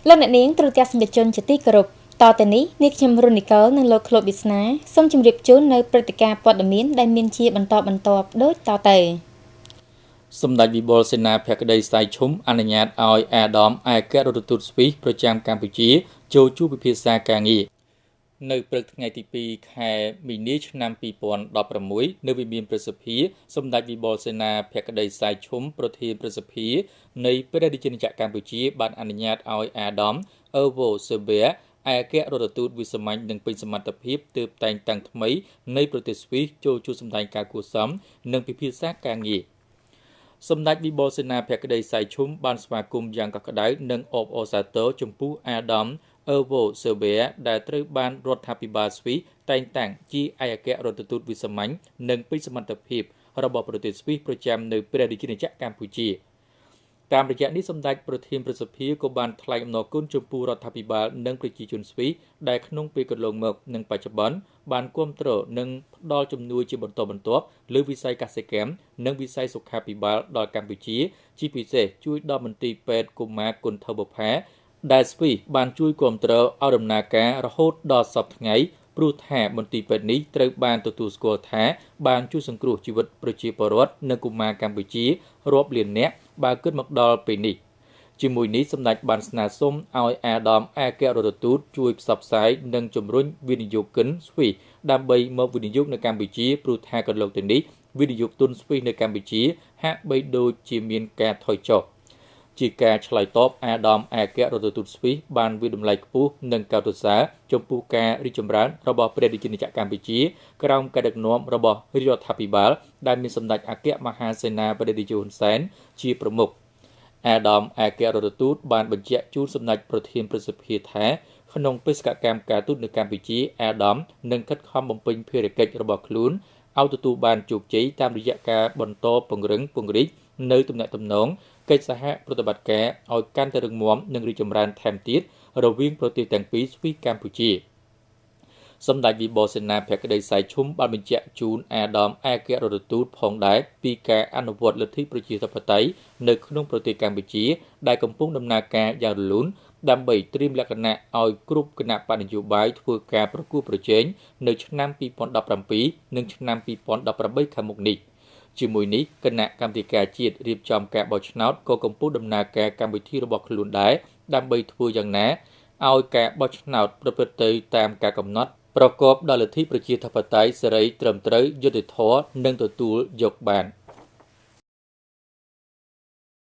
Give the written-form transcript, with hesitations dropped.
លោកអ្នកនាងត្រូវទស្សនិកជនជាទីគោរពតទៅនេះនាងខ្ញុំរុននីកលនិងលោកឃ្លោកវិស្នាសូមជម្រាបជូននៅព្រឹត្តិការណ៍ព័ត៌មានដែលមានជាបន្តបន្ទាប់ដូចតទៅសម្ដេចវិបុលសេនាភក្តីសៃឈុំអនុញ្ញាតឲ្យអាដាមឯករដ្ឋទូតស្វីសប្រចាំកម្ពុជាចូលជួបពិភាក្សាការងារនៅព្រឹកថ្ងៃទី2ខែមីនាឆ្នាំ2016នៅវិមានប្រសិទ្ធិសម្ដេចវិបុលសេនាភក្តីសៃឈុំប្រធានប្រសិទ្ធិនៃព្រះរាជាណាចក្រកម្ពុជាបានអនុញ្ញាតឲ្យអាដាមអឺវ៉ូសេប៊ែឯករដ្ឋទូតវិសាមញ្ញនិងពេញសមត្ថភាពទើបតែងតាំងថ្មីនៃប្រទេសស្វីសចូលជួបសម្ដែងការគួសមនិងពិភាក្សាការងារសម្ដេចវិបុលសេនាភក្តីសៃឈុំបានស្វាគមន៍យ៉ាងកក់ក្ដៅនិងអបអរសាទរចំពោះអាដាមអឺវ៉ូសេប៊ែដែលត្រូវបានរដ្ឋាភិបាលស្វីសតែងតាំងជាឯករដ្ឋទូតវិសាមញ្ញនិងពេញសមត្ថភាពរបស់ប្រទេសស្វីសប្រចាំនៅព្រះរាជាណាចក្រកម្ពុជាតាមរយៈនេះសម្ដេចប្រធានប្រសិទ្ធិក៏បានថ្លែងអំណរគុណចំពោះរដ្ឋាភិបាលនិងប្រជាជនស្វីសដែលក្នុងពេលកន្លងមកនិងបច្ចុប្បន្នបានគាំទ្រនិងផ្ដល់ជំនួយជាបន្តបន្ទាប់លើវិស័យកសិកម្មនិងវិស័យសុខាភិបាលដល់កម្ពុជាជាពិសេសជួយដល់មន្ទីរពេទ្យកុមារគុណធបុប្ផាដែលស្វីសបានជួយគាំទ្រឲ្យដំណើរការរហូតដល់សព្វថ្ងៃព្រោះថាមន្ទីរពេទ្យនេះត្រូវបានទទួលស្គាល់ថាបានជួយសង្គ្រោះជីវិតប្រជាពលរដ្ឋនិងកុមារកម្ពុជារាប់លាននាក់បើគិតមកដល់ពេលនេះជាមួយនេះសម្ដេចបានស្នើសុំឲ្យអាដាមឯករដ្ឋទូតជួយផ្សព្វផ្សាយនិងជំរុញវិនិយោគិនស្វីសដើម្បីមកវិនិយោគនៅកម្ពុជាព្រោះថាកន្លងទៅនេះវិនិយោគទុនស្វីសនៅកម្ពុជាហាក់បីដូចជាមានការថយចុះជាការឆ្លើយតបអាដាមឯករដ្ឋទូតស្វីសបានវិតម្លៃខ្ពស់និងកោតសរសើរចំពោះការរីកចម្រើនរបស់ព្រះរាជាណាចក្រកម្ពុជាក្រោមការដឹកនាំរបស់រដ្ឋាភិបាលដែលមានសម្ដេចអគ្គមហាសេនាបតីហ៊ុនសែនជាប្រមុខអាដាមឯករដ្ឋទូតបានបញ្ជាក់ជូនសម្ដេចប្រធានប្រសិទ្ធិថាក្នុងបេសកកម្មការទូតនៅកម្ពុជាអាដាមនឹងខិតខំបំពេញភារកិច្ចរបស់ខ្លួនឲ្យទទួលបានជោគជ័យតាមរយៈការបន្តពង្រឹងពង្រីកនៅទំនាក់ទំនងកិច្ចសហប្រតិបត្តិការឲ្យកាន់តែរឹងមាំនិងរីកចម្រើនថែមទៀតរវាងប្រទេសទាំងពីរស្វីសកម្ពុជាសម្ដេចវិបុលសេនាភក្តីសៃឈុំបានបញ្ជាក់ជូនអាដាមឯករដ្ឋទូតផងដែរពីការអនុវត្តលទ្ធិប្រជាធិបតេយ្យនៅក្នុងប្រទេសកម្ពុជាដែលកំពុងដំណើរការយ៉ាងរលូនដើម្បីត្រៀមលក្ខណៈឲ្យគ្រប់គណៈបកនយោបាយធ្វើការប្រគួតប្រជែងនៅឆ្នាំ2017និងឆ្នាំ2018ខាងមុខនេះជាមួយនេះគណៈកម្មាធិការជាតិរៀបចំការបោះឆ្នោតក៏កំពុងដំណើរការកម្មវិធីរបស់ខ្លួនដែរដើម្បីធ្វើយ៉ាងណាឲ្យការបោះឆ្នោតប្រព្រឹត្តទៅតាមការកំណត់ប្រកបដោយលទ្ធិប្រជាធិបតេយ្យសេរីត្រឹមត្រូវយុត្តិធម៌និងទទួលយកបាន